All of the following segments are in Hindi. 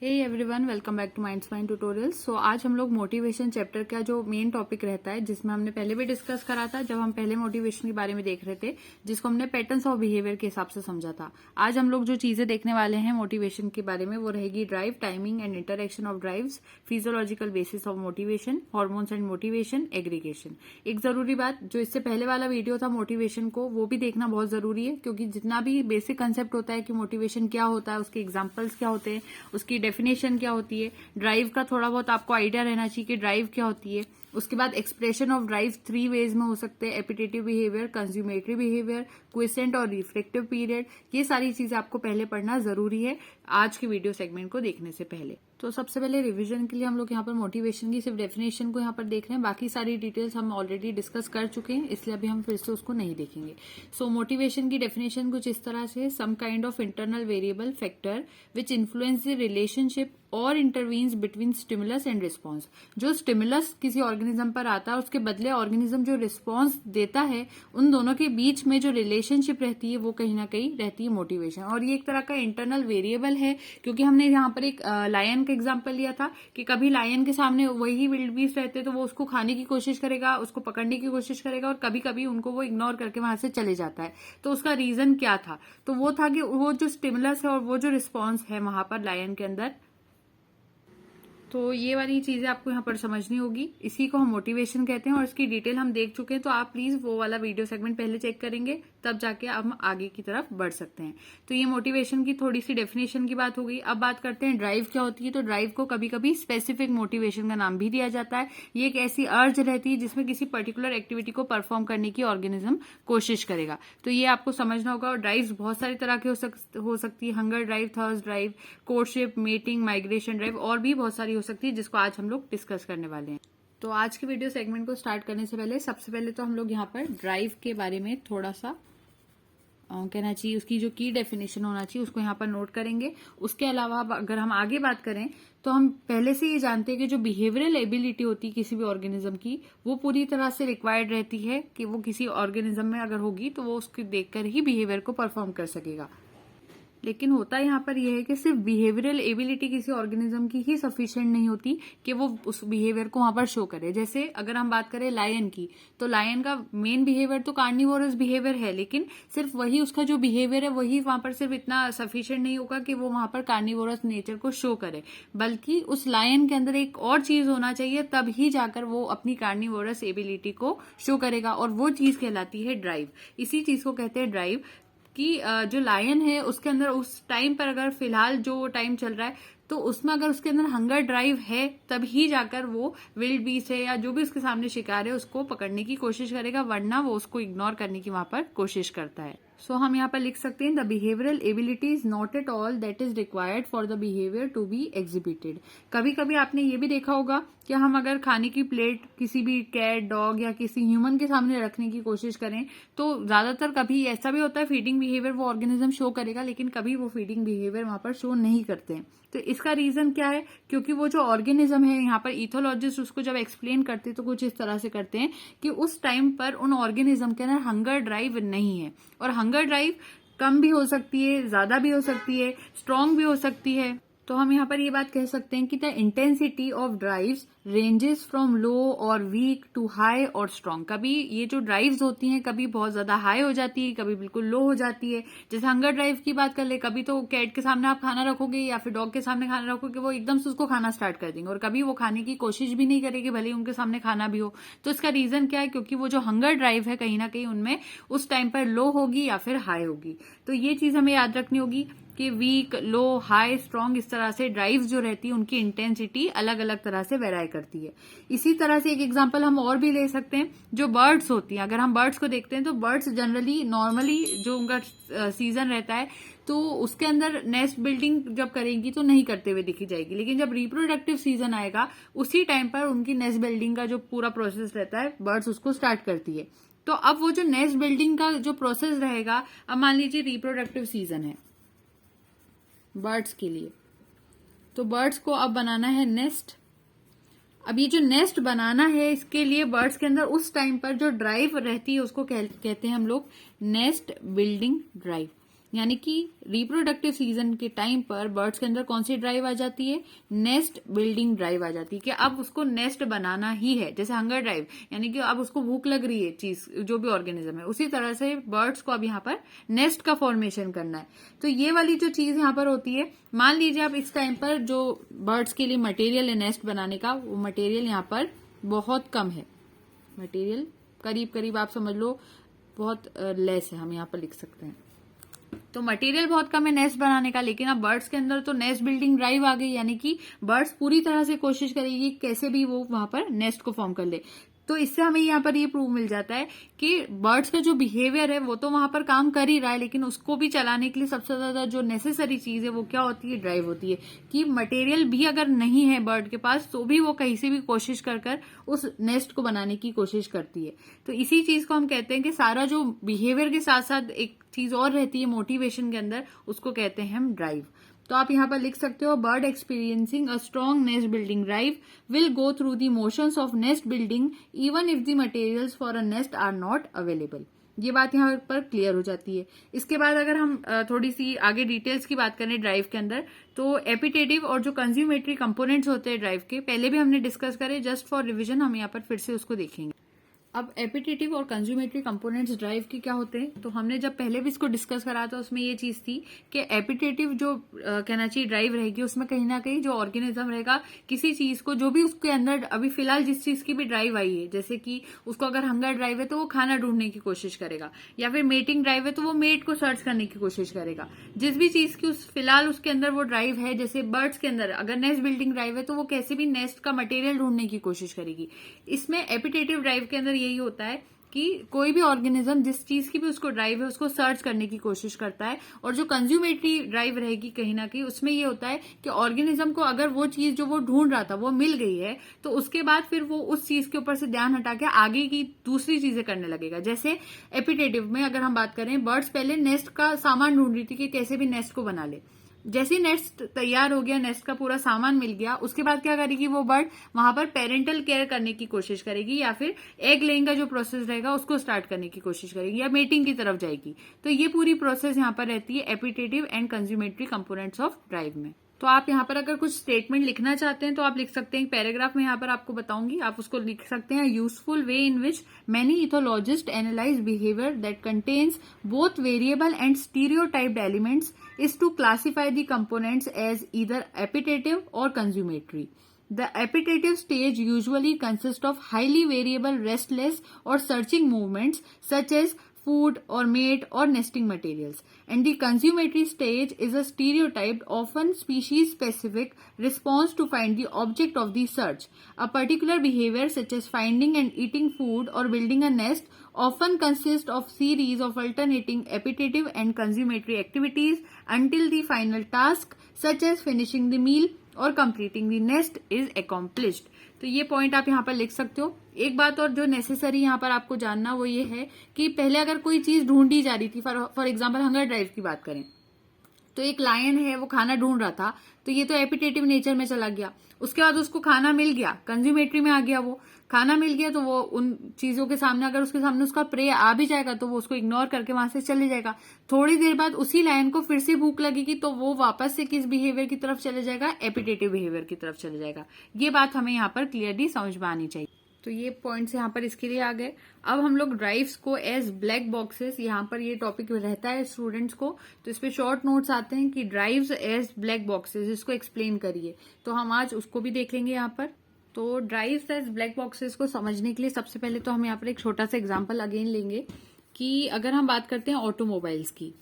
Hey everyone, welcome back to minds mind tutorials. So आज हम लोग मोटिवेशन चैप्टर का जो मेन टॉपिक रहता है, जिसमें हमने पहले भी डिस्कस करा था जब हम पहले मोटिवेशन के बारे में देख रहे थे, जिसको हमने पैटर्न्स ऑफ बिहेवियर के हिसाब से समझा था। आज हम लोग जो चीजें देखने वाले हैं मोटिवेशन के बारे में, वो रहेगी drive, timing and interaction of drives, physiological basis of motivation, hormones and motivation, aggregation. एक जरूरी बात, जो इससे पहले वाला वीडियो था मोटिवेशन को, वो भी देखना बहुत जरूरी है, क्योंकि जितना भी बेसिक कंसेप्ट होता है कि मोटिवेशन क्या होता है, उसके एग्जाम्पल्स क्या होते हैं, उसकी डेफिनेशन क्या होती है, ड्राइव का थोड़ा बहुत आपको आइडिया रहना चाहिए कि ड्राइव क्या होती है। उसके बाद एक्सप्रेशन ऑफ ड्राइव 3 वेज में हो सकते हैं: एपिटेटिव बिहेवियर, कंज्यूमेटरी बिहेवियर, क्विसेंट और रिफ्लेक्टिव पीरियड। ये सारी चीजें आपको पहले पढ़ना जरूरी है आज के वीडियो सेगमेंट को देखने से पहले। तो सबसे पहले रिवीजन के लिए हम लोग यहाँ पर मोटिवेशन की सिर्फ डेफिनेशन को यहाँ पर देख रहे हैं। बाकी सारी डिटेल्स हम ऑलरेडी डिस्कस कर चुके हैं, इसलिए अभी हम फिर से उसको नहीं देखेंगे। सो मोटिवेशन की डेफिनेशन कुछ इस तरह से: some kind of internal variable factor which influence the relationship और intervenes between stimulus and response. जो स्टिमुलस किसी ऑर्गेनिज्म पर आता है, उसके बदले ऑर्गेनिज्म जो रिस्पॉन्स देता है, उन दोनों के बीच में जो रिलेशनशिप रहती है वो कहीं ना कहीं रहती है मोटिवेशन। और ये एक तरह का इंटरनल वेरिएबल है, क्योंकि हमने यहाँ पर एक लायन का एग्जाम्पल लिया था कि कभी लायन के सामने वही विल्ड बीस्ट रहते तो वो उसको खाने की कोशिश करेगा, उसको पकड़ने की कोशिश करेगा, और कभी कभी उनको वो इग्नोर करके वहां से चले जाता है। तो उसका रीजन क्या था? तो वो था कि वो जो स्टिमुलस है और वो जो रिस्पॉन्स है वहां पर लायन के अंदर, तो ये वाली चीजें आपको यहाँ पर समझनी होगी। इसी को हम मोटिवेशन कहते हैं और इसकी डिटेल हम देख चुके हैं, तो आप प्लीज वो वाला वीडियो सेगमेंट पहले चेक करेंगे, तब जाके हम आगे की तरफ बढ़ सकते हैं। तो ये मोटिवेशन की थोड़ी सी डेफिनेशन की बात हो गई। अब बात करते हैं ड्राइव क्या होती है। तो ड्राइव को कभी कभी स्पेसिफिक मोटिवेशन का नाम भी दिया जाता है। ये एक ऐसी अर्ज रहती है जिसमें किसी पर्टिकुलर एक्टिविटी को परफॉर्म करने की ऑर्गेनिज्म कोशिश करेगा। तो ये आपको समझना होगा। और ड्राइव बहुत सारी तरह की हो सकती है: hunger drive, thirst drive, courtship, mating, migration drive, और भी बहुत सारी हो सकती है, जिसको आज हम लोग डिस्कस करने वाले हैं। तो आज के वीडियो सेगमेंट को स्टार्ट करने से पहले सबसे पहले तो हम लोग यहाँ पर ड्राइव के बारे में थोड़ा सा कहना चाहिए, उसकी जो की डेफिनेशन होना चाहिए उसको यहाँ पर नोट करेंगे। उसके अलावा अगर हम आगे बात करें तो हम पहले से ये जानते हैं कि जो बिहेवियरल एबिलिटी होती है किसी भी ऑर्गेनिज्म की, वो पूरी तरह से रिक्वायर्ड रहती है कि वो किसी ऑर्गेनिज्म में अगर होगी तो वो उसको देखकर ही बिहेवियर को परफॉर्म कर सकेगा। लेकिन होता यहाँ पर यह है कि सिर्फ बिहेवियरल एबिलिटी किसी ऑर्गेनिज्म की ही सफिशिएंट नहीं होती कि वो उस बिहेवियर को वहां पर शो करे। जैसे अगर हम बात करें लायन की, तो लायन का मेन बिहेवियर तो कार्निवोरस बिहेवियर है, लेकिन सिर्फ वही उसका जो बिहेवियर है वही वहां पर सिर्फ इतना सफिशिएंट नहीं होगा कि वो वहां पर कार्निवोरस नेचर को शो करे, बल्कि उस लायन के अंदर एक और चीज होना चाहिए, तब ही जाकर वो अपनी कार्निवोरस एबिलिटी को शो करेगा, और वो चीज कहलाती है ड्राइव। इसी चीज को कहते हैं ड्राइव, कि जो लायन है उसके अंदर उस टाइम पर, अगर फिलहाल जो टाइम चल रहा है, तो उसमें अगर उसके अंदर हंगर ड्राइव है, तभी जाकर वो विल्ड बीस्ट है या जो भी उसके सामने शिकार है उसको पकड़ने की कोशिश करेगा, वरना वो उसको इग्नोर करने की वहां पर कोशिश करता है। सो हम यहाँ पर लिख सकते हैं: the behavioural ability is not at all that is required for the behaviour to be exhibited. कभी कभी आपने ये भी देखा होगा कि हम अगर खाने की प्लेट किसी भी कैट, डॉग या किसी ह्यूमन के सामने रखने की कोशिश करें, तो ज्यादातर कभी ऐसा भी होता है फीडिंग बिहेवियर वो ऑर्गेनिज्म शो करेगा, लेकिन कभी वो फीडिंग बिहेवियर वहां पर शो नहीं करते हैं। तो इसका रीजन क्या है? क्योंकि वो जो ऑर्गेनिज्म है, यहाँ पर इथोलॉजिस्ट उसको जब एक्सप्लेन करते हैं तो कुछ इस तरह से करते हैं कि उस टाइम पर उन ऑर्गेनिज्म के अंदर हंगर ड्राइव नहीं है। और हंगर ड्राइव कम भी हो सकती है, ज्यादा भी हो सकती है, स्ट्रांग भी हो सकती है। तो हम यहाँ पर ये बात कह सकते हैं कि the intensity of drives ranges from low और वीक टू हाई और स्ट्रांग। कभी ये जो ड्राइव्स होती हैं कभी बहुत ज्यादा हाई हो जाती है, कभी बिल्कुल लो हो जाती है। जैसे हंगर ड्राइव की बात कर ले, कभी तो कैट के सामने आप खाना रखोगे या फिर डॉग के सामने खाना रखोगे, वो एकदम से उसको खाना स्टार्ट कर देंगे, और कभी वो खाने की कोशिश भी नहीं करेगी भले ही उनके सामने खाना भी हो। तो इसका रीजन क्या है? क्योंकि वो जो हंगर ड्राइव है कहीं ना कहीं उनमें उस टाइम पर लो होगी या फिर हाई होगी। तो ये चीज हमें याद रखनी होगी कि वीक, लो, हाई, स्ट्रांग, इस तरह से ड्राइव्स जो रहती है उनकी इंटेंसिटी अलग अलग तरह से वेराई करती है। इसी तरह से एक एग्जांपल हम और भी ले सकते हैं, जो बर्ड्स होती हैं। अगर हम बर्ड्स को देखते हैं तो बर्ड्स जनरली नॉर्मली जो उनका सीजन रहता है, तो उसके अंदर नेस्ट बिल्डिंग जब करेंगी तो नहीं करते हुए दिखी जाएगी, लेकिन जब रिप्रोडक्टिव सीजन आएगा उसी टाइम पर उनकी नेस्ट बिल्डिंग का जो पूरा प्रोसेस रहता है, बर्ड्स उसको स्टार्ट करती है। तो अब वो जो नेस्ट बिल्डिंग का जो प्रोसेस रहेगा, अब मान लीजिए रिप्रोडक्टिव सीजन है बर्ड्स के लिए, तो बर्ड्स को अब बनाना है नेस्ट। अब ये जो नेस्ट बनाना है, इसके लिए बर्ड्स के अंदर उस टाइम पर जो ड्राइव रहती है उसको कहते हैं हम लोग नेस्ट बिल्डिंग ड्राइव। यानी कि रिप्रोडक्टिव सीजन के टाइम पर बर्ड्स के अंदर कौन सी ड्राइव आ जाती है, नेस्ट बिल्डिंग ड्राइव आ जाती है कि अब उसको नेस्ट बनाना ही है। जैसे हंगर ड्राइव यानी कि अब उसको भूख लग रही है चीज, जो भी ऑर्गेनिज्म है, उसी तरह से बर्ड्स को अब यहाँ पर नेस्ट का फॉर्मेशन करना है। तो ये वाली जो चीज यहाँ पर होती है, मान लीजिए आप इस टाइम पर जो बर्ड्स के लिए मटेरियल है नेस्ट बनाने का, वो मटेरियल यहाँ पर बहुत कम है। मटेरियल करीब करीब आप समझ लो बहुत लेस है, हम यहाँ पर लिख सकते हैं। तो मटेरियल बहुत कम है नेस्ट बनाने का, लेकिन अब बर्ड्स के अंदर तो नेस्ट बिल्डिंग ड्राइव आ गई, यानी कि बर्ड्स पूरी तरह से कोशिश करेगी कैसे भी वो वहां पर नेस्ट को फॉर्म कर ले। तो इससे हमें यहाँ पर ये प्रूव मिल जाता है कि बर्ड्स का जो बिहेवियर है वो तो वहां पर काम कर ही रहा है, लेकिन उसको भी चलाने के लिए सबसे ज्यादा जो नेसेसरी चीज है वो क्या होती है, ड्राइव होती है। कि मटेरियल भी अगर नहीं है बर्ड के पास तो भी वो कहीं से भी कोशिश कर उस नेस्ट को बनाने की कोशिश करती है। तो इसी चीज को हम कहते हैं कि सारा जो बिहेवियर के साथ साथ एक चीज और रहती है मोटिवेशन के अंदर, उसको कहते हैं हम ड्राइव। तो आप यहाँ पर लिख सकते हो, bird experiencing a strong nest building drive will go through the motions of nest building even if the materials for a nest are not available. ये बात यहाँ पर क्लियर हो जाती है। इसके बाद अगर हम थोड़ी सी आगे डिटेल्स की बात करें ड्राइव के अंदर, तो एपिटेटिव और जो कंज्यूमेटरी कंपोनेंट्स होते हैं ड्राइव के, पहले भी हमने डिस्कस करे, जस्ट फॉर रिविजन हम यहाँ पर फिर से उसको देखेंगे। अब एपिटेटिव और कंज्यूमेटरी कंपोनेंट्स ड्राइव के क्या होते हैं, तो हमने जब पहले भी इसको डिस्कस करा था उसमें ये चीज थी कि एपिटेटिव जो कहना चाहिए ड्राइव रहेगी, उसमें कहीं ना कहीं जो ऑर्गेनिज्म रहेगा किसी चीज को, जो भी उसके अंदर अभी फिलहाल जिस चीज की भी ड्राइव आई है, जैसे कि उसको अगर हंगर ड्राइव है तो वो खाना ढूंढने की कोशिश करेगा, या फिर मेटिंग ड्राइव है तो वो मेट को सर्च करने की कोशिश करेगा। जिस भी चीज की फिलहाल उसके अंदर वो ड्राइव है, जैसे बर्ड्स के अंदर अगर नेस्ट बिल्डिंग ड्राइव है तो वो कैसे भी नेस्ट का मटेरियल ढूंढने की कोशिश करेगी। इसमें एपिटेटिव ड्राइव के अंदर यही होता है कि कोई भी ऑर्गेनिज्म जिस चीज की भी उसको ड्राइव है उसको सर्च करने की कोशिश करता है। और जो कंज्यूमेटरी ड्राइव रहेगी कहीं ना कहीं, उसमें ये होता है कि ऑर्गेनिज्म को अगर वो चीज जो वो ढूंढ रहा था वो मिल गई है तो उसके बाद फिर वो उस चीज के ऊपर से ध्यान हटा के आगे की दूसरी चीजें करने लगेगा। जैसे एपिटेटिव में अगर हम बात करें, बर्ड्स पहले नेस्ट का सामान ढूंढ रही थी कि कैसे भी नेस्ट को बना ले। जैसे नेस्ट तैयार हो गया, नेस्ट का पूरा सामान मिल गया, उसके बाद क्या करेगी वो बर्ड, वहां पर पेरेंटल केयर करने की कोशिश करेगी, या फिर एग लेइंग का जो प्रोसेस रहेगा उसको स्टार्ट करने की कोशिश करेगी, या मेटिंग की तरफ जाएगी। तो ये पूरी प्रोसेस यहाँ पर रहती है एपिटेटिव एंड कंज्यूमेटरी कंपोनेंट्स ऑफ ड्राइव में। तो आप यहाँ पर अगर कुछ स्टेटमेंट लिखना चाहते हैं तो आप लिख सकते हैं, पैराग्राफ में यहाँ पर आपको बताऊंगी, आप उसको लिख सकते हैं, useful way in which many ethologist analyse behaviour that contains both variable and stereotyped elements is to classify the components as either appetitive or consummatory. The appetitive stage usually consists of highly variable restless or searching movements such as food or mate or nesting materials, and the consummatory stage is a stereotyped, often species specific response to find the object of the search. A particular behavior such as finding and eating food or building a nest often consists of series of alternating appetitive and consummatory activities until the final task such as finishing the meal और completing the nest is accomplished. तो ये पॉइंट आप यहाँ पर लिख सकते हो। एक बात और जो नेसेसरी यहाँ पर आपको जानना वो ये है कि पहले अगर कोई चीज ढूंढी जा रही थी, फॉर एग्जांपल हंगर ड्राइव की बात करें, तो एक लायन है वो खाना ढूंढ रहा था, तो ये तो एपिटेटिव नेचर में चला गया। उसके बाद उसको खाना मिल गया, कंज्यूमेटरी में आ गया, वो खाना मिल गया तो वो उन चीजों के सामने, अगर उसके सामने उसका प्रे आ भी जाएगा तो वो उसको इग्नोर करके वहां से चले जाएगा। थोड़ी देर बाद उसी लायन को फिर से भूख लगेगी तो वो वापस से किस बिहेवियर की तरफ चले जाएगा, एपिटेटिव बिहेवियर की तरफ चले जाएगा। ये बात हमें यहाँ पर क्लियरली समझ में आनी चाहिए। तो ये पॉइंट्स यहाँ पर इसके लिए आ गए। अब हम लोग ड्राइव्स को एज ब्लैक बॉक्सेस, यहाँ पर ये टॉपिक रहता है स्टूडेंट्स को, तो इस पे शॉर्ट नोट्स आते हैं कि ड्राइव्स एज ब्लैक बॉक्सेस, इसको एक्सप्लेन करिए। तो हम आज उसको भी देख लेंगे यहाँ पर। तो ड्राइव्स एज ब्लैक बॉक्सेस को समझने के लिए सबसे पहले तो हम यहाँ पर एक छोटा सा एग्जाम्पल अगेन लेंगे कि अगर हम बात करते हैं ऑटोमोबाइल्स की,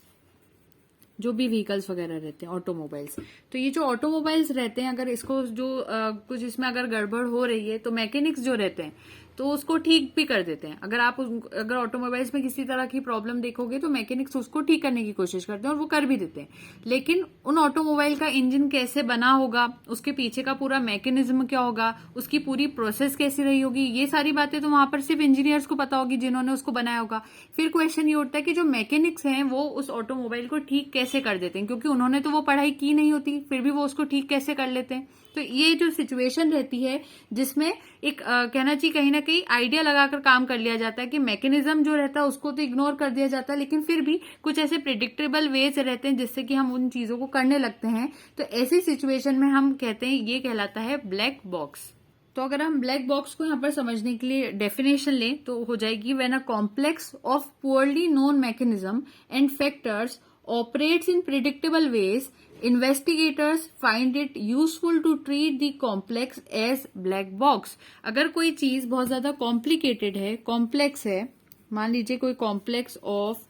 जो भी व्हीकल्स वगैरह रहते हैं ऑटोमोबाइल्स, तो ये जो ऑटोमोबाइल्स रहते हैं, अगर इसको जो कुछ इसमें अगर गड़बड़ हो रही है तो मैकेनिक्स जो रहते हैं तो उसको ठीक भी कर देते हैं। अगर ऑटोमोबाइल्स में किसी तरह की प्रॉब्लम देखोगे तो मैकेनिक्स उसको ठीक करने की कोशिश करते हैं और वो कर भी देते हैं। लेकिन उन ऑटोमोबाइल का इंजन कैसे बना होगा, उसके पीछे का पूरा मैकेनिज्म क्या होगा, उसकी पूरी प्रोसेस कैसी रही होगी, ये सारी बातें तो वहां पर सिर्फ इंजीनियर्स को पता होगी जिन्होंने उसको बनाया होगा। फिर क्वेश्चन ये उठता है कि जो मैकेनिक्स हैं वो उस ऑटोमोबाइल को ठीक कैसे कर देते हैं, क्योंकि उन्होंने तो वो पढ़ाई की नहीं होती, फिर भी वो उसको ठीक कैसे कर लेते हैं। तो ये जो सिचुएशन रहती है जिसमें एक कहना चाहिए कहीं ना कहीं आइडिया लगाकर काम कर लिया जाता है कि मैकेनिज्म जो रहता है उसको तो इग्नोर कर दिया जाता है, लेकिन फिर भी कुछ ऐसे प्रिडिक्टेबल वेज रहते हैं जिससे कि हम उन चीजों को करने लगते हैं। तो ऐसी सिचुएशन में हम कहते हैं ये कहलाता है ब्लैक बॉक्स। तो अगर हम ब्लैक बॉक्स को यहाँ पर समझने के लिए डेफिनेशन लें तो हो जाएगी, when a complex of poorly known mechanism and factors operates in predictable ways, investigators find it useful to treat the complex as black box. अगर कोई चीज बहुत ज्यादा कॉम्प्लिकेटेड है, कॉम्प्लेक्स है, मान लीजिए कोई complex of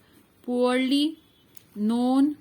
poorly known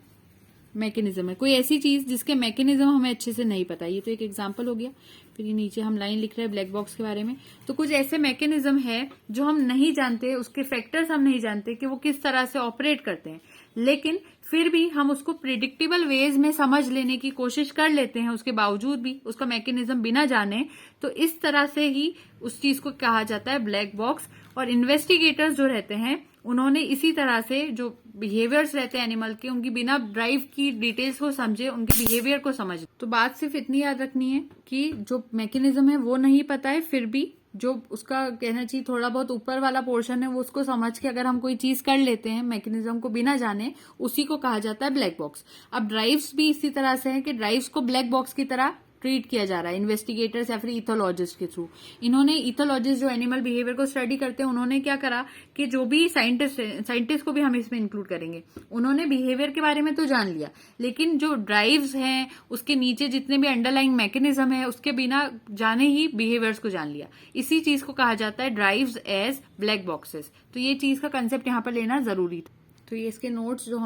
mechanism है, कोई ऐसी चीज जिसके मैकेनिज्म हमें अच्छे से नहीं पता, ये तो एक एग्जांपल हो गया। फिर ये नीचे हम लाइन लिख रहे हैं ब्लैक बॉक्स के बारे में, तो कुछ ऐसे मैकेनिज्म है जो हम नहीं जानते, उसके फैक्टर्स हम नहीं जानते कि वो किस तरह से ऑपरेट करते हैं, लेकिन फिर भी हम उसको प्रिडिक्टेबल वेज में समझ लेने की कोशिश कर लेते हैं, उसके बावजूद भी उसका मैकेनिज्म बिना जाने। तो इस तरह से ही उस चीज को कहा जाता है ब्लैक बॉक्स। और इन्वेस्टिगेटर्स जो रहते हैं उन्होंने इसी तरह से जो बिहेवियर्स रहते हैं एनिमल के, उनकी बिना ड्राइव की डिटेल्स को समझे, उनके बिहेवियर को समझे। तो बात सिर्फ इतनी याद रखनी है कि जो मैकेनिज्म है वो नहीं पता है, फिर भी जो उसका कहना चाहिए थोड़ा बहुत ऊपर वाला पोर्शन है वो उसको समझ के अगर हम कोई चीज कर लेते हैं मैकेनिज्म को बिना जाने, उसी को कहा जाता है ब्लैक बॉक्स। अब ड्राइव्स भी इसी तरह से है कि ड्राइव्स को ब्लैक बॉक्स की तरह ट्रीट किया जा रहा है इन्वेस्टिगेटर्स या फिर इथोलॉजिस्ट के थ्रू। इन्होंने इथोलॉजिस्ट जो एनिमल बिहेवियर को स्टडी करते हैं, उन्होंने क्या करा कि जो भी साइंटिस्ट को भी हम इसमें इंक्लूड करेंगे, उन्होंने बिहेवियर के बारे में तो जान लिया, लेकिन जो ड्राइव्स हैं उसके नीचे जितने भी अंडरलाइंग मैकेनिज्म है उसके बिना जाने ही बिहेवियर्स को जान लिया। इसी चीज को कहा जाता है ड्राइव्स एज ब्लैक बॉक्सेस। तो ये चीज का कंसेप्ट यहाँ पर लेना जरूरी था। तो ये इसके नोट्स जो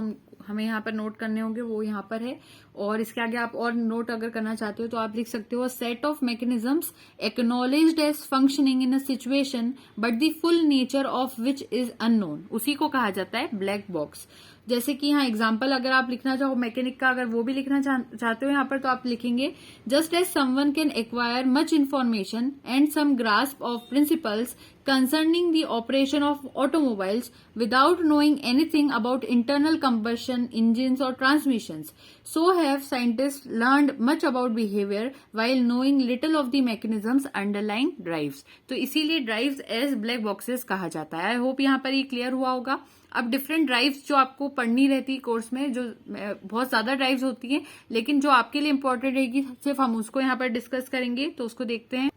हमें यहाँ पर नोट करने होंगे वो यहाँ पर है, और इसके आगे आप और नोट अगर करना चाहते हो तो आप लिख सकते हो, set of mechanisms acknowledged as functioning in a situation but the full nature of which is unknown, उसी को कहा जाता है ब्लैक बॉक्स। जैसे कि यहाँ एग्जाम्पल अगर आप लिखना चाहो मैकेनिक का, अगर वो भी लिखना चाहते हो यहाँ पर, तो आप लिखेंगे, just as someone can acquire much information and some grasp of principles concerning the operation of automobiles without knowing anything about internal combustion engines or transmissions, so have scientists learned much about behavior while knowing little of the mechanisms underlying drives। तो इसीलिए ड्राइव्स एज ब्लैक बॉक्सेस कहा जाता है। आई होप यहाँ पर ये क्लियर हुआ होगा। अब डिफरेंट ड्राइव्स जो आपको पढ़नी रहती है कोर्स में, जो बहुत ज्यादा ड्राइव्स होती हैं, लेकिन जो आपके लिए इंपॉर्टेंट रहेगी सिर्फ हम उसको यहाँ पर डिस्कस करेंगे, तो उसको देखते हैं।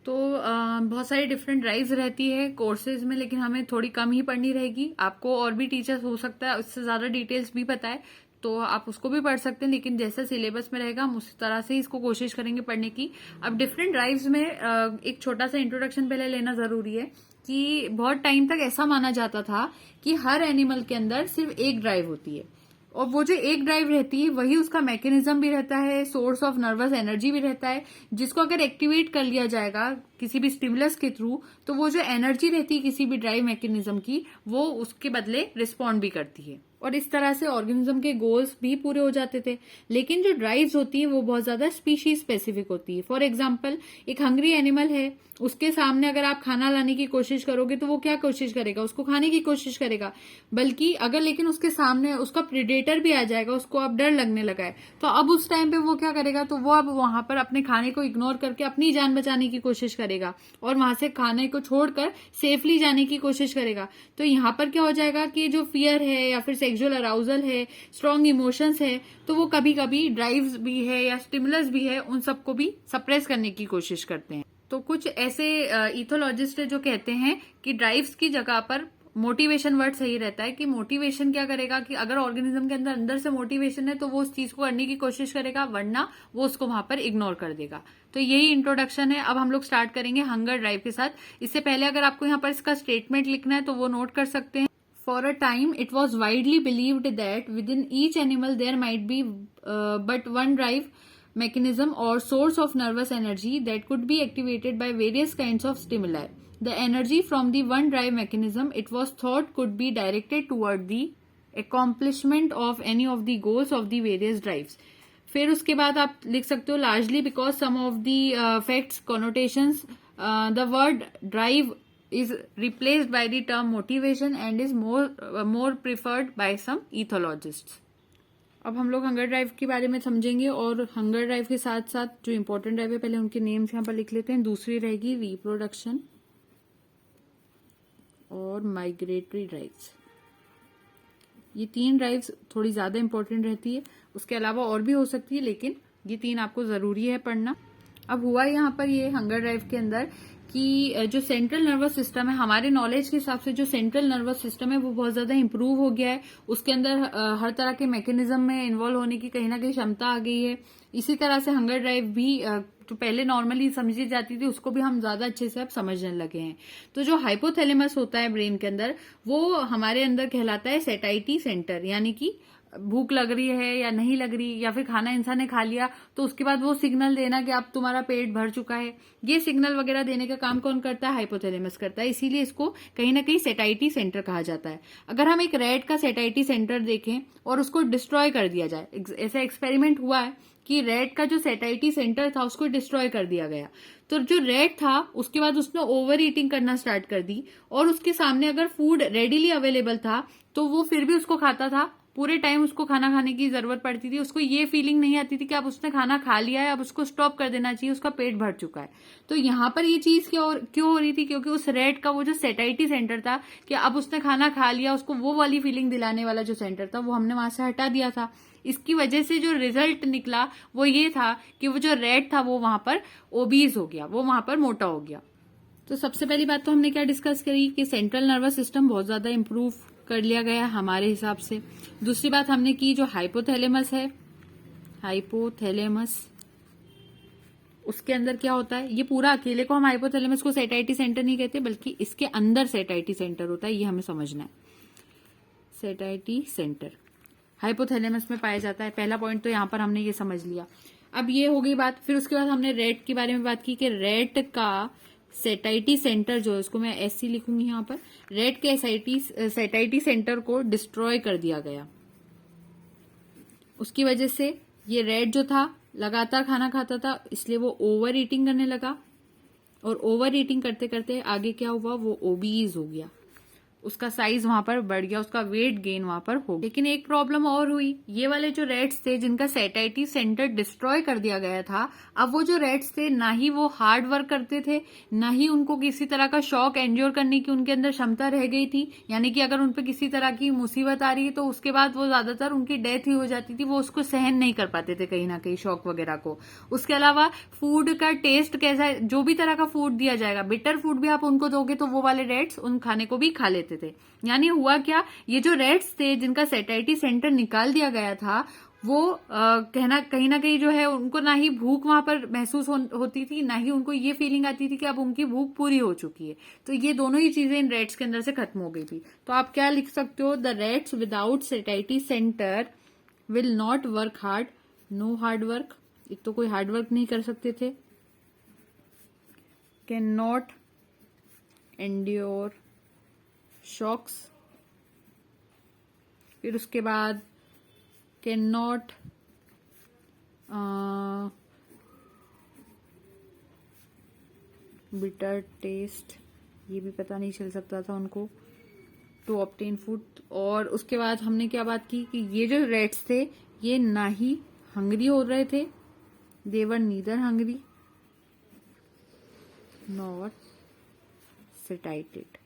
तो बहुत सारी डिफरेंट ड्राइव्स रहती है कोर्सेज में, लेकिन हमें थोड़ी कम ही पढ़नी रहेगी। आपको और भी टीचर्स हो सकता है उससे ज्यादा डिटेल्स भी पता है, तो आप उसको भी पढ़ सकते हैं, लेकिन जैसे सिलेबस में रहेगा हम उसी तरह से इसको कोशिश करेंगे पढ़ने की। अब डिफरेंट ड्राइव्स में एक छोटा सा इंट्रोडक्शन पहले लेना जरूरी है कि बहुत टाइम तक ऐसा माना जाता था कि हर एनिमल के अंदर सिर्फ एक ड्राइव होती है, और वो जो एक ड्राइव रहती है वही उसका मैकेनिज्म भी रहता है, सोर्स ऑफ नर्वस एनर्जी भी रहता है, जिसको अगर एक्टिवेट कर लिया जाएगा किसी भी स्टिमुलस के थ्रू, तो वो जो एनर्जी रहती है किसी भी ड्राइव मैकेनिज्म की, वो उसके बदले रिस्पॉन्ड भी करती है, और इस तरह से ऑर्गेनिज्म के गोल्स भी पूरे हो जाते थे। लेकिन जो ड्राइव्स होती है वो बहुत ज्यादा स्पीशीज स्पेसिफिक होती है। फॉर एग्जाम्पल, एक हंग्री एनिमल है, उसके सामने अगर आप खाना लाने की कोशिश करोगे तो वो क्या कोशिश करेगा, उसको खाने की कोशिश करेगा। बल्कि अगर लेकिन उसके सामने उसका प्रेडेटर भी आ जाएगा, उसको अब डर लगने लगा है, तो अब उस टाइम पे वो क्या करेगा, तो वो अब वहां पर अपने खाने को इग्नोर करके अपनी जान बचाने की कोशिश करेगा और वहां से खाने को छोड़कर सेफली जाने की कोशिश करेगा। तो यहाँ पर क्या हो जाएगा कि जो फियर है या फिर सेक्सुअल अराउजल है, स्ट्रॉन्ग इमोशंस है, तो वो कभी कभी ड्राइव्स भी है या स्टिमुलस भी है, उन सबको भी सप्रेस करने की कोशिश करते हैं। तो कुछ ऐसे इथोलॉजिस्ट है जो कहते हैं कि ड्राइव्स की जगह पर मोटिवेशन वर्ड सही रहता है, कि मोटिवेशन क्या करेगा कि अगर ऑर्गेनिज्म के अंदर से मोटिवेशन है तो वो उस चीज को करने की कोशिश करेगा, वरना वो उसको वहां पर इग्नोर कर देगा। तो यही इंट्रोडक्शन है। अब हम लोग स्टार्ट करेंगे हंगर ड्राइव के साथ। इससे पहले अगर आपको यहाँ पर इसका स्टेटमेंट लिखना है तो वो नोट कर सकते हैं। For a time, it was widely believed that within each animal there might be but one drive mechanism or source of nervous energy that could be activated by various kinds of stimuli. The energy from the one drive mechanism, it was thought, could be directed toward the accomplishment of any of the goals of the various drives. फिर उसके बाद आप लिख सकते हो, largely because some of the facts, connotations, the word drive is replaced by the term motivation and is more preferred by some ethologists. अब हम लोग हंगर ड्राइव के बारे में समझेंगे, और हंगर ड्राइव के साथ साथ जो इंपॉर्टेंट ड्राइव है पहले उनके नेम्स यहाँ पर लिख लेते हैं। दूसरी रहेगी रिप्रोडक्शन, और माइग्रेटरी ड्राइव्स। ये 3 ड्राइव्स थोड़ी ज्यादा इंपॉर्टेंट रहती है, उसके अलावा और भी हो सकती है, लेकिन ये 3 आपको जरूरी है पढ़ना। अब हुआ यहाँ पर ये हंगर ड्राइव के अंदर कि जो सेंट्रल नर्वस सिस्टम है, हमारे नॉलेज के हिसाब से जो सेंट्रल नर्वस सिस्टम है वो बहुत ज्यादा इंप्रूव हो गया है। उसके अंदर हर तरह के मैकेनिज्म में इन्वॉल्व होने की कहीं ना कहीं क्षमता आ गई है। इसी तरह से हंगर ड्राइव भी जो पहले नॉर्मली समझी जाती थी उसको भी हम ज्यादा अच्छे से अब समझने लगे हैं। तो जो हाइपोथैलेमस होता है ब्रेन के अंदर, वो हमारे अंदर कहलाता है सेटाइटी सेंटर, यानी कि भूख लग रही है या नहीं लग रही, या फिर खाना इंसान ने खा लिया तो उसके बाद वो सिग्नल देना कि अब तुम्हारा पेट भर चुका है, ये सिग्नल वगैरह देने का काम कौन करता है? हाइपोथैलेमस करता है। इसीलिए इसको कहीं ना कहीं सेटाइटी सेंटर कहा जाता है। अगर हम एक रैट का सेटाइटी सेंटर देखें और उसको डिस्ट्रॉय कर दिया जाए, ऐसा एक्सपेरिमेंट हुआ है कि रैट का जो सेटाइटी सेंटर था उसको डिस्ट्रॉय कर दिया गया, तो जो रैट था उसके बाद उसने ओवर ईटिंग करना स्टार्ट कर दी, और उसके सामने अगर फूड रेडिली अवेलेबल था तो वो फिर भी उसको खाता था। पूरे टाइम उसको खाना खाने की जरूरत पड़ती थी, उसको ये फीलिंग नहीं आती थी कि अब उसने खाना खा लिया है, अब उसको स्टॉप कर देना चाहिए, उसका पेट भर चुका है। तो यहाँ पर ये चीज क्यों हो रही थी? क्योंकि उस रैट का वो जो सेटाइटी सेंटर था कि अब उसने खाना खा लिया, उसको वो वाली फीलिंग दिलाने वाला जो सेंटर था वो हमने वहां से हटा दिया था। इसकी वजह से जो रिजल्ट निकला वो ये था कि वो जो रैट था वो वहां पर ओबीज हो गया, वो वहां पर मोटा हो गया। तो सबसे पहली बात तो हमने क्या डिस्कस करी कि सेंट्रल नर्वस सिस्टम बहुत ज्यादा इंप्रूव कर लिया गया हमारे हिसाब से। दूसरी बात हमने की जो हाइपोथैलेमस है, हाइपोथैलेमस उसके अंदर क्या होता है, ये पूरा अकेले को हम हाइपोथैलेमस को सेटाइटी सेंटर नहीं कहते, बल्कि इसके अंदर सेटाइटी सेंटर होता है, ये हमें समझना है। सेटाइटी सेंटर हाइपोथैलेमस में पाया जाता है। पहला पॉइंट तो यहां पर हमने ये समझ लिया। अब ये हो गई बात। फिर उसके बाद हमने रेट के बारे में बात की कि रेट का सेटाइटी सेंटर जो है, उसको मैं ऐसी लिखूंगी यहाँ पर, रेट के सेटाइटी सेंटर को डिस्ट्रॉय कर दिया गया। उसकी वजह से ये रेट जो था लगातार खाना खाता था, इसलिए वो ओवर ईटिंग करने लगा, और ओवर ईटिंग करते करते आगे क्या हुआ, वो ओबीज हो गया, उसका साइज वहां पर बढ़ गया, उसका वेट गेन वहां पर हो। लेकिन एक प्रॉब्लम और हुई, ये वाले जो रेट्स थे जिनका सेटाइटी सेंटर डिस्ट्रॉय कर दिया गया था, अब वो जो रेट्स थे ना ही वो हार्ड वर्क करते थे, ना ही उनको किसी तरह का शॉक एंड्योर करने की उनके अंदर क्षमता रह गई थी। यानी कि अगर उनपे किसी तरह की मुसीबत आ रही है तो उसके बाद वो ज्यादातर उनकी डेथ ही हो जाती थी, वो उसको सहन नहीं कर पाते थे कहीं ना कहीं शॉक वगैरह को। उसके अलावा फूड का टेस्ट कैसा है, जो भी तरह का फूड दिया जाएगा, बिटर फूड भी आप उनको दोगे तो वो वाले रेट्स उन खाने को भी खा लेते थे। यानी हुआ क्या, ये जो रेट्स थे जिनका सेटाइटी सेंटर निकाल दिया गया था, वो कहना कहीं ना कहीं जो है उनको ना ही भूख वहां पर महसूस होती थी, ना ही उनको ये फीलिंग आती थी कि अब उनकी भूख पूरी हो चुकी है। तो ये दोनों ही चीजें इन रेट्स के अंदर से खत्म हो गई थी। तो आप क्या लिख सकते हो, the rats without satiety centre will not work hard, no hard work, एक तो कोई हार्ड वर्क नहीं कर सकते थे, कैन नॉट एंड्योर शॉक्स, फिर उसके बाद कैन नॉट बिटर टेस्ट, ये भी पता नहीं चल सकता था उनको, टू ऑब्टेन फूड। और उसके बाद हमने क्या बात की कि ये जो रेट्स थे ये ना ही हंग्री हो रहे थे, दे वर नीदर हंग्री नॉट सेटाइटेड।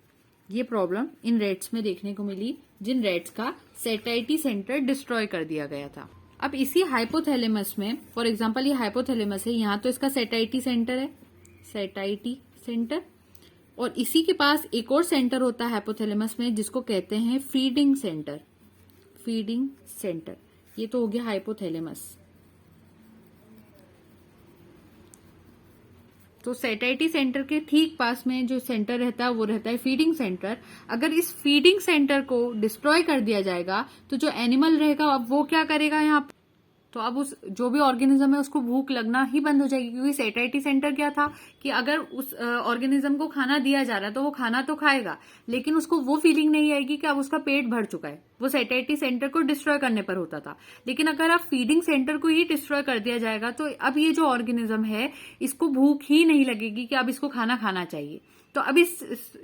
ये प्रॉब्लम इन रेट्स में देखने को मिली जिन रेट्स का सेटाइटी सेंटर डिस्ट्रॉय कर दिया गया था। अब इसी हाइपोथैलेमस में, फॉर एग्जांपल ये हाइपोथैलेमस है, यहां तो इसका सेटाइटी सेंटर है, सेटाइटी सेंटर, और इसी के पास एक और सेंटर होता है हाइपोथैलेमस में जिसको कहते हैं फीडिंग सेंटर, फीडिंग सेंटर। ये तो हो गया हाइपोथैलेमस। तो सेटाइटी सेंटर के ठीक पास में जो सेंटर रहता है वो रहता है फीडिंग सेंटर। अगर इस फीडिंग सेंटर को डिस्ट्रॉय कर दिया जाएगा तो जो एनिमल रहेगा अब वो क्या करेगा यहाँ, तो अब उस जो भी ऑर्गेनिज्म है उसको भूख लगना ही बंद हो जाएगी। क्योंकि सेटाइटी सेंटर क्या था कि अगर उस ऑर्गेनिज्म को खाना दिया जा रहा है तो वो खाना तो खाएगा, लेकिन उसको वो फीलिंग नहीं आएगी कि अब उसका पेट भर चुका है। वो सेटाइटी सेंटर को डिस्ट्रॉय करने पर होता था। लेकिन अगर आप फीडिंग सेंटर को ही डिस्ट्रॉय कर दिया जाएगा तो अब ये जो ऑर्गेनिज्म है इसको भूख ही नहीं लगेगी कि अब इसको खाना खाना चाहिए। तो अब इस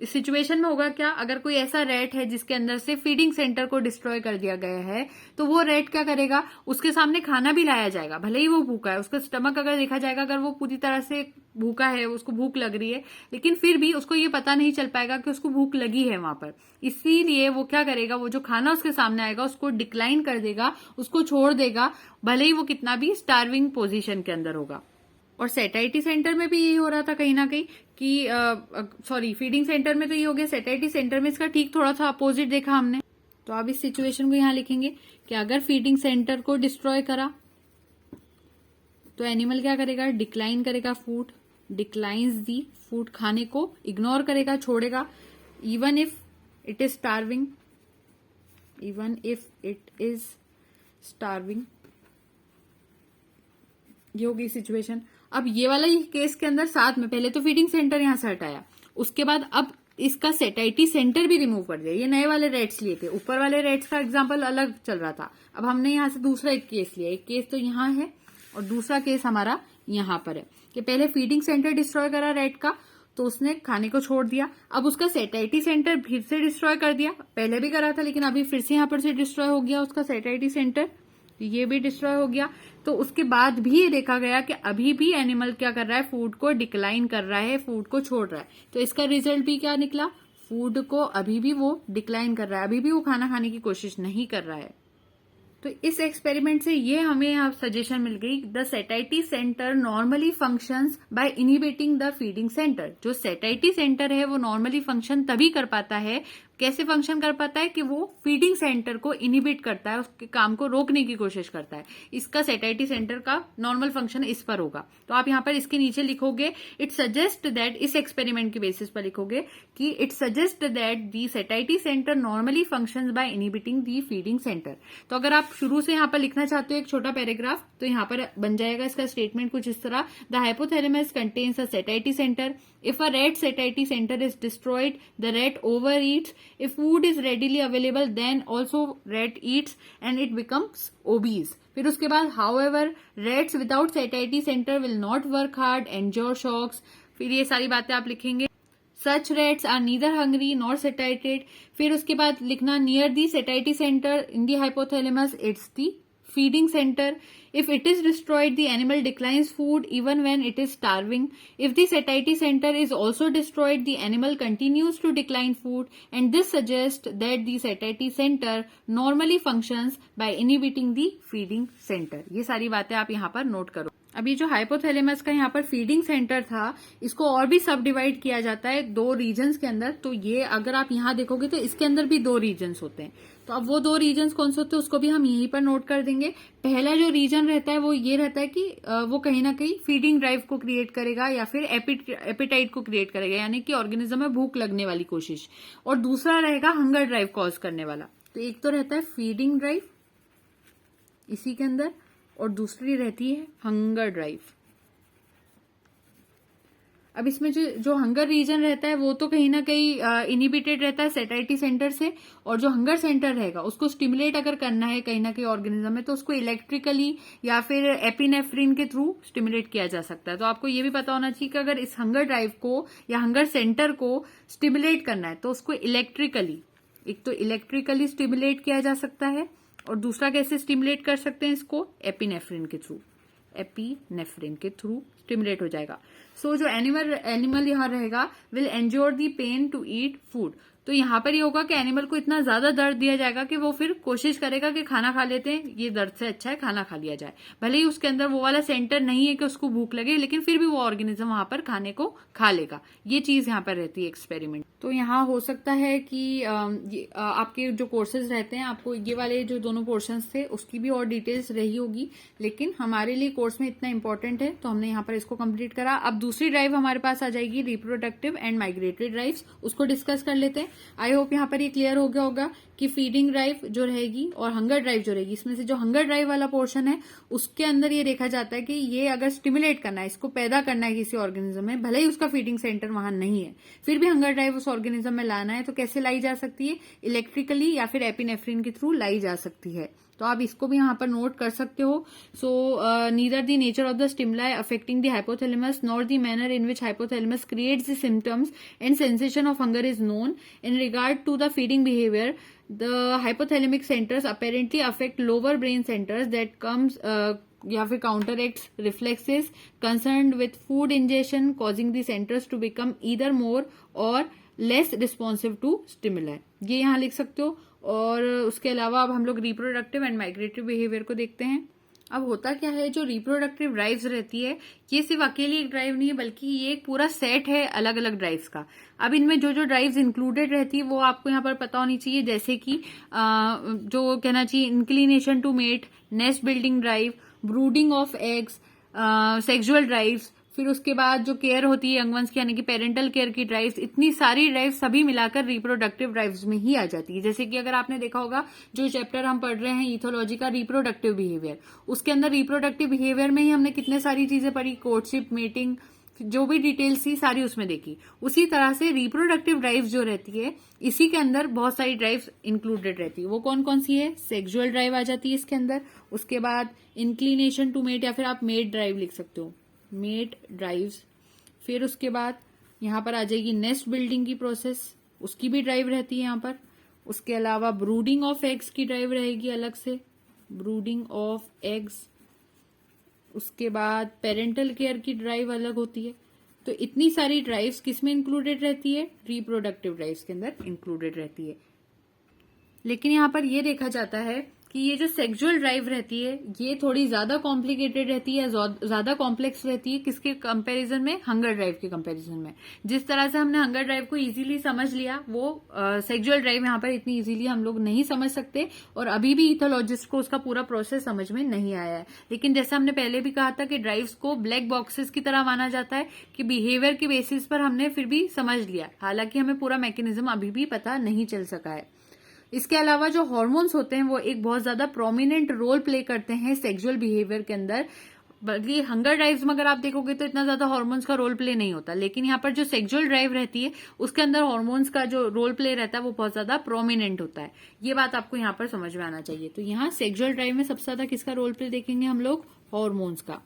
सिचुएशन में होगा क्या, अगर कोई ऐसा रैट है जिसके अंदर से फीडिंग सेंटर को डिस्ट्रॉय कर दिया गया है, तो वो रैट क्या करेगा, उसके सामने खाना भी लाया जाएगा, भले ही वो भूखा है, उसका स्टमक अगर देखा जाएगा अगर वो पूरी तरह से भूखा है, उसको भूख लग रही है, लेकिन फिर भी उसको ये पता नहीं चल पाएगा कि उसको भूख लगी है वहां पर। इसीलिए वो क्या करेगा, वो जो खाना उसके सामने आएगा उसको डिक्लाइन कर देगा, उसको छोड़ देगा, भले ही वो कितना भी स्टार्विंग पोजीशन के अंदर होगा। और सेटाइटी सेंटर में भी यही हो रहा था कहीं ना कहीं कि सॉरी, फीडिंग सेंटर में तो ये हो गया, सेटाइटी सेंटर में इसका ठीक थोड़ा सा अपोजिट देखा हमने। तो अब इस सिचुएशन को यहां लिखेंगे कि अगर फीडिंग सेंटर को डिस्ट्रॉय करा तो एनिमल क्या करेगा, डिक्लाइन करेगा फूड, डिक्लाइंस दी फूड, खाने को इग्नोर करेगा, छोड़ेगा, even if it is starving, even if it is starving. ये हो गई सिचुएशन। अब ये वाला केस के अंदर साथ में पहले तो फीडिंग सेंटर यहां से हटाया, उसके बाद अब इसका सेटाइटी सेंटर भी रिमूव कर दिया। ये नए वाले रेट्स लिए थे, ऊपर वाले रेट्स का एग्जांपल अलग चल रहा था, अब हमने यहां से दूसरा एक केस लिया। एक केस तो यहां है और दूसरा केस हमारा यहां पर है कि पहले फीडिंग सेंटर डिस्ट्रॉय करा रेट का, तो उसने खाने को छोड़ दिया, अब उसका सेटाइटी सेंटर फिर से डिस्ट्रॉय कर दिया, पहले भी करा था लेकिन अभी फिर से यहां पर से डिस्ट्रॉय हो गया उसका सेटाइटी सेंटर, ये भी डिस्ट्रॉय हो गया। तो उसके बाद भी ये देखा गया कि अभी भी एनिमल क्या कर रहा है, फूड को डिक्लाइन कर रहा है, फूड को छोड़ रहा है। तो इसका रिजल्ट भी क्या निकला, फूड को अभी भी वो डिक्लाइन कर रहा है, अभी भी वो खाना खाने की कोशिश नहीं कर रहा है। तो इस एक्सपेरिमेंट से ये हमें यहाँ सजेशन मिल गई, the सेटाइटी centre normally functions by inhibiting the feeding centre. जो सेटाइटी सेंटर है वो नॉर्मली फंक्शन तभी कर पाता है, कैसे फंक्शन कर पाता है कि वो फीडिंग सेंटर को इनहिबिट करता है, उसके काम को रोकने की कोशिश करता है। इसका सेटाइटी सेंटर का नॉर्मल फंक्शन इस पर होगा। तो आप यहाँ पर इसके नीचे लिखोगे इट सजेस्ट दैट, इस एक्सपेरिमेंट के बेसिस पर लिखोगे कि it suggest that the सेटाइटी centre normally functions by inhibiting the feeding centre. तो अगर आप शुरू से यहाँ पर लिखना चाहते हो एक छोटा पैराग्राफ, तो यहाँ पर बन जाएगा इसका स्टेटमेंट कुछ इस तरह, the hypothalamus contains a सेटाइटी centre, if a rat satiety center is destroyed the rat overeats, if food is readily available then also rat eats and it becomes obese। फिर उसके बाद however rats without satiety center will not work hard, endure shocks, फिर ये सारी बातें आप लिखेंगे, such rats are neither hungry nor satiated। फिर उसके बाद लिखना near the satiety center in the hypothalamus it's the feeding center, if it is destroyed the animal declines food even when it is starving, if the satiety center is also destroyed the animal continues to decline food, and this suggests that the satiety center normally functions by inhibiting the feeding center। ये सारी बातें आप यहाँ पर नोट करो। अब ये जो हाइपोथैलेमस का यहाँ पर फीडिंग सेंटर था, इसको और भी सब डिवाइड किया जाता है दो रीजन्स के अंदर। तो ये अगर आप यहाँ देखोगे तो इसके अंदर भी दो रीजन्स होते हैं, तो अब वो दो रीजन्स कौन से होते हैं उसको भी हम यहीं पर नोट कर देंगे। पहला जो रीजन रहता है वो ये रहता है कि वो कहीं ना कहीं फीडिंग ड्राइव को क्रिएट करेगा या फिर एपिटाइट को क्रिएट करेगा, यानी कि ऑर्गेनिज्म में भूख लगने वाली कोशिश, और दूसरा रहेगा हंगर ड्राइव कॉज करने वाला। तो एक तो रहता है फीडिंग ड्राइव इसी के अंदर, और दूसरी रहती है हंगर ड्राइव। अब इसमें जो हंगर रीजन रहता है वो तो कहीं ना कहीं इनहिबिटेड रहता है सेटाइटी सेंटर से, और जो हंगर सेंटर रहेगा उसको स्टिमुलेट अगर करना है कहीं ना कहीं ऑर्गेनिज्म में तो उसको इलेक्ट्रिकली या फिर एपिनेफ्रिन के थ्रू स्टिमुलेट किया जा सकता है। तो आपको ये भी पता होना चाहिए कि अगर इस हंगर ड्राइव को या हंगर सेंटर को स्टिमुलेट करना है तो उसको इलेक्ट्रिकली, एक तो इलेक्ट्रिकली स्टिमुलेट किया जा सकता है और दूसरा कैसे स्टिमुलेट कर सकते हैं इसको, एपिनेफ्रिन के थ्रू, एपिनेफ्रिन के थ्रू स्टिमुलेट हो जाएगा। सो जो एनिमल यहाँ रहेगा will endure the pain to eat food. तो यहाँ पर ये होगा कि एनिमल को इतना ज्यादा दर्द दिया जाएगा कि वो फिर कोशिश करेगा कि खाना खा लेते हैं, ये दर्द से अच्छा है खाना खा लिया जाए। भले ही उसके अंदर वो वाला सेंटर नहीं है कि उसको भूख लगे, लेकिन फिर भी वो ऑर्गेनिज्म वहां पर खाने को खा लेगा। ये चीज यहाँ पर रहती है एक्सपेरिमेंट। तो यहाँ हो सकता है कि आपके जो कोर्सेज रहते हैं आपको ये वाले जो दोनों पोर्शंस थे उसकी भी और डिटेल्स रही होगी, लेकिन हमारे लिए कोर्स में इतना इंपॉर्टेंट है तो हमने यहाँ पर इसको कंप्लीट करा। अब दूसरी ड्राइव हमारे पास आ जाएगी रिप्रोडक्टिव एंड माइग्रेटरी ड्राइव्स, उसको डिस्कस कर लेते हैं। आई होप यहाँ पर ये क्लियर हो गया होगा कि फीडिंग ड्राइव जो रहेगी और हंगर ड्राइव जो रहेगी, इसमें से जो हंगर ड्राइव वाला पोर्शन है उसके अंदर ये देखा जाता है कि ये अगर स्टिमुलेट करना है, इसको पैदा करना है किसी ऑर्गेनिज्म में, भले ही उसका फीडिंग सेंटर वहां नहीं है, फिर भी हंगर ड्राइव उस ऑर्गेनिज्म में लाना है तो कैसे लाई जा सकती है, इलेक्ट्रिकली या फिर एपिनेफ्रिन के थ्रू लाई जा सकती है। तो आप इसको भी यहाँ पर नोट कर सकते हो. So neither the nature of the stimuli affecting the hypothalamus nor the manner in which hypothalamus creates the symptoms and sensation of hunger is known. In regard to the feeding behaviour, the hypothalamic centers apparently affect lower brain centers that comes या फिर counteracts reflexes concerned with food ingestion, causing the centers to become either more or less responsive to stimuli. ये यहाँ लिख सकते हो. और उसके अलावा अब हम लोग रिप्रोडक्टिव एंड माइग्रेटरी बिहेवियर को देखते हैं. अब होता क्या है, जो रिप्रोडक्टिव ड्राइव्स रहती है ये सिर्फ अकेली एक ड्राइव नहीं है, बल्कि ये एक पूरा सेट है अलग अलग ड्राइव्स का. अब इनमें जो जो ड्राइव्स इंक्लूडेड रहती है वो आपको यहाँ पर पता होनी चाहिए, जैसे कि जो कहना चाहिए inclination to mate, nest building drive, brooding of eggs, sexual drives, फिर उसके बाद जो केयर होती है यंग वंस की यानी कि पेरेंटल केयर की ड्राइव्स. इतनी सारी ड्राइव्स सभी मिलाकर रिप्रोडक्टिव ड्राइव्स में ही आ जाती है. जैसे कि अगर आपने देखा होगा जो चैप्टर हम पढ़ रहे हैं इथोलॉजी का रिप्रोडक्टिव बिहेवियर, उसके अंदर रिप्रोडक्टिव बिहेवियर में ही हमने कितने सारी चीजें पढ़ी, कोर्टशिप, मेटिंग, जो भी डिटेल्स थी सारी उसमें देखी. उसी तरह से रिप्रोडक्टिव ड्राइव जो रहती है इसी के अंदर बहुत सारी ड्राइव्स इंक्लूडेड रहती है. वो कौन कौन सी है, सेक्सुअल ड्राइव आ जाती है इसके अंदर. उसके बाद इंक्लिनेशन टू मेट या फिर आप मेट ड्राइव लिख सकते हो, मेट ड्राइव्स. फिर उसके बाद यहाँ पर आ जाएगी नेस्ट बिल्डिंग की प्रोसेस, उसकी भी ड्राइव रहती है यहाँ पर. उसके अलावा ब्रूडिंग ऑफ एग्स की ड्राइव रहेगी अलग से, ब्रूडिंग ऑफ एग्स. उसके बाद पेरेंटल केयर की ड्राइव अलग होती है. तो इतनी सारी ड्राइव्स किसमें इंक्लूडेड रहती है, रिप्रोडक्टिव ड्राइव्स के अंदर इंक्लूडेड रहती है. लेकिन यहाँ पर ये देखा जाता है कि ये जो सेक्सुअल ड्राइव रहती है ये थोड़ी ज्यादा कॉम्प्लिकेटेड रहती है, ज्यादा कॉम्प्लेक्स रहती है. किसके कंपैरिजन में, हंगर ड्राइव के कंपैरिजन में. जिस तरह से हमने हंगर ड्राइव को इजीली समझ लिया वो सेक्सुअल ड्राइव यहाँ पर इतनी इजीली हम लोग नहीं समझ सकते, और अभी भी इथोलॉजिस्ट को उसका पूरा प्रोसेस समझ में नहीं आया है. लेकिन जैसे हमने पहले भी कहा था कि ड्राइव्स को ब्लैक बॉक्सेस की तरह माना जाता है कि बिहेवियर के बेसिस पर हमने फिर भी समझ लिया, हालांकि हमें पूरा मैकेनिज्म अभी भी पता नहीं चल सका है. इसके अलावा जो हार्मोन्स होते हैं वो एक बहुत ज्यादा प्रोमिनेंट रोल प्ले करते हैं सेक्सुअल बिहेवियर के अंदर. बल्कि हंगर ड्राइव्स में अगर आप देखोगे तो इतना ज्यादा हार्मोन्स का रोल प्ले नहीं होता, लेकिन यहाँ पर जो सेक्सुअल ड्राइव रहती है उसके अंदर हार्मोन्स का जो रोल प्ले रहता है वो बहुत ज्यादा प्रोमिनेंट होता है. ये बात आपको यहाँ पर समझ में आना चाहिए. तो यहाँ सेक्सुअल ड्राइव में सबसे ज्यादा किसका रोल प्ले देखेंगे हम लोग, हार्मोन्स का.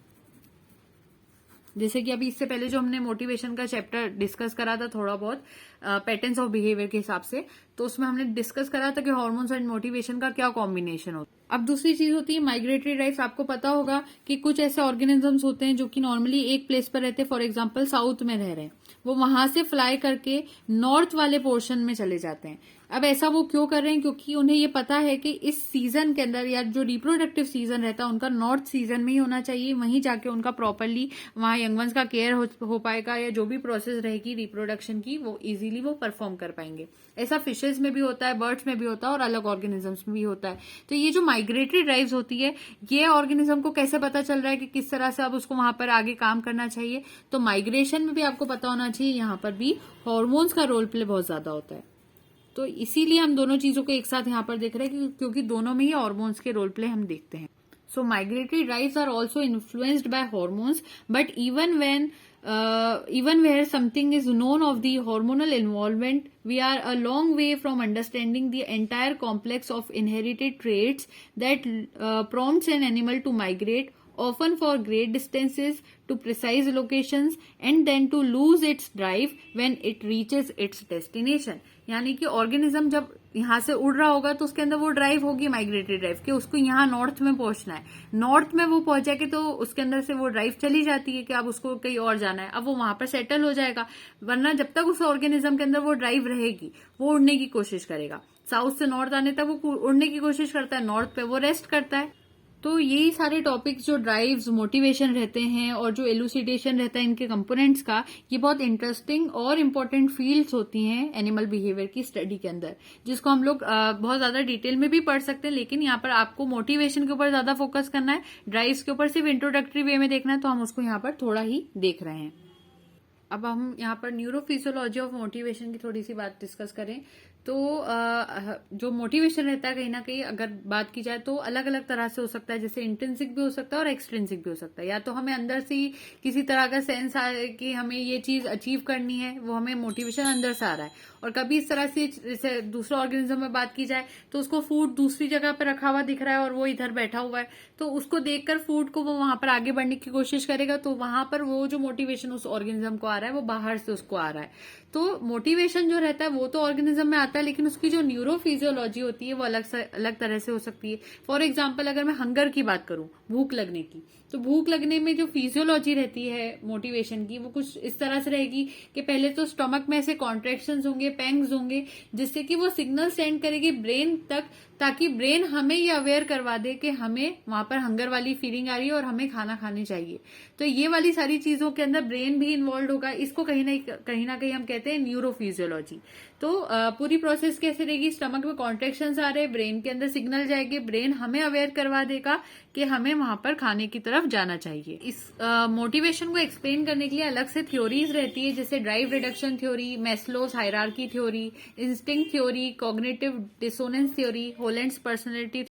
जैसे कि अभी इससे पहले जो हमने मोटिवेशन का चैप्टर डिस्कस करा था थोड़ा बहुत पैटर्न्स ऑफ बिहेवियर के हिसाब से, तो उसमें हमने डिस्कस करा था कि हार्मोन्स एंड मोटिवेशन का क्या कॉम्बिनेशन होता है. अब दूसरी चीज होती है माइग्रेटरी ड्राइव्स. आपको पता होगा कि कुछ ऐसे ऑर्गेनिजम्स होते हैं जो कि नॉर्मली एक प्लेस पर रहते हैं, फॉर एग्जाम्पल साउथ में रह रहे हैं, वो वहां से फ्लाई करके नॉर्थ वाले पोर्शन में चले जाते हैं. अब ऐसा वो क्यों कर रहे हैं, क्योंकि उन्हें ये पता है कि इस सीजन के अंदर या जो रिप्रोडक्टिव सीजन रहता है उनका नॉर्थ सीजन में ही होना चाहिए, वहीं जाके उनका प्रॉपरली वहां यंग वंस का केयर हो पाएगा, या जो भी प्रोसेस रहेगी रिप्रोडक्शन की वो इजीली वो परफॉर्म कर पाएंगे. ऐसा फिशेज में भी होता है, बर्ड्स में भी होता है और अलग ऑर्गेनिजम्स में भी होता है. तो ये जो माइग्रेटरी ड्राइव्स होती है ये ऑर्गेनिज्म को कैसे पता चल रहा है कि किस तरह से अब उसको वहां पर आगे काम करना चाहिए. तो माइग्रेशन में भी आपको पता होना चाहिए यहाँ पर भी हार्मोन्स का रोल प्ले बहुत ज्यादा होता है. तो इसीलिए हम दोनों चीजों को एक साथ यहाँ पर देख रहे हैं क्योंकि दोनों में ही हार्मोन्स के रोल प्ले हम देखते हैं. So migratory drives are also influenced by hormones, but even where something is known of the hormonal involvement, we are a long way from understanding the entire complex of inherited traits that prompts an animal to migrate, often for great distances to precise locations, and then to lose its drive when it reaches its destination. यानी कि ऑर्गेनिज्म जब यहाँ से उड़ रहा होगा तो उसके अंदर वो ड्राइव होगी माइग्रेटरी ड्राइव कि उसको यहाँ नॉर्थ में पहुंचना है. नॉर्थ में वो पहुंच जाके तो उसके अंदर से वो ड्राइव चली जाती है कि अब उसको कहीं और जाना है, अब वो वहां पर सेटल हो जाएगा. वरना जब तक उस ऑर्गेनिज्म के अंदर वो ड्राइव रहेगी वो उड़ने की कोशिश करेगा. साउथ से नॉर्थ आने तक वो उड़ने की कोशिश करता है, नॉर्थ पे वो रेस्ट करता है. तो यही सारे टॉपिक्स जो ड्राइव्स, मोटिवेशन रहते हैं और जो एलुसिडेशन रहता है इनके कंपोनेंट्स का, ये बहुत इंटरेस्टिंग और इम्पोर्टेंट फील्ड्स होती हैं एनिमल बिहेवियर की स्टडी के अंदर, जिसको हम लोग बहुत ज्यादा डिटेल में भी पढ़ सकते हैं. लेकिन यहाँ पर आपको मोटिवेशन के ऊपर ज्यादा फोकस करना है, ड्राइव्स के ऊपर सिर्फ इंट्रोडक्टरी वे में देखना है, तो हम उसको यहाँ पर थोड़ा ही देख रहे हैं. अब हम यहाँ पर न्यूरोफिजियोलॉजी ऑफ मोटिवेशन की थोड़ी सी बात डिस्कस करें तो जो मोटिवेशन रहता है कहीं ना कहीं अगर बात की जाए तो अलग अलग तरह से हो सकता है, जैसे इंट्रिंसिक भी हो सकता है और एक्सट्रिंसिक भी हो सकता है। या तो हमें अंदर से ही किसी तरह का सेंस आ कि हमें ये चीज अचीव करनी है, वो हमें मोटिवेशन अंदर से आ रहा है। और कभी इस तरह से जैसे दूसरे ऑर्गेनिज्म में बात की जाए तो उसको फूड दूसरी जगह पर रखा हुआ दिख रहा है और वो इधर बैठा हुआ है, तो उसको देखकर फूड को वो वहां पर आगे बढ़ने की कोशिश करेगा, तो वहां पर वो जो मोटिवेशन उस ऑर्गेनिज्म को आ रहा है वो बाहर से उसको आ रहा है। तो मोटिवेशन जो रहता है वो तो ऑर्गेनिज्म में आता है, लेकिन उसकी जो न्यूरोफिजियोलॉजी होती है वो अलग तरह से हो सकती है। फॉर एग्जाम्पल अगर मैं हंगर की बात करूं, भूख लगने की, तो भूख लगने में जो फिजियोलॉजी रहती है मोटिवेशन की वो कुछ इस तरह से रहेगी कि पहले तो स्टमक में ऐसे कॉन्ट्रेक्शंस होंगे, पैंग्स होंगे, जिससे कि वो सिग्नल सेंड करेगी ब्रेन तक, ताकि ब्रेन हमें ये अवेयर करवा दे कि हमें वहां पर हंगर वाली फीलिंग आ रही है और हमें खाना खाने चाहिए। तो ये वाली सारी चीजों के अंदर ब्रेन भी इन्वॉल्व होगा। इसको कहीं ना कहीं हम कहते हैं न्यूरोफिजियोलॉजी। तो पूरी प्रोसेस कैसे रहेगी, स्टमक में कॉन्ट्रेक्शंस आ रहे, ब्रेन के अंदर सिग्नल जाएंगे, ब्रेन हमें अवेयर करवा देगा कि हमें वहां पर खाने की तरफ जाना चाहिए। इस मोटिवेशन को एक्सप्लेन करने के लिए अलग से थ्योरीज रहती है, जैसे drive reduction theory, Maslow's hierarchy theory, instinct theory, cognitive dissonance theory, Holland's personality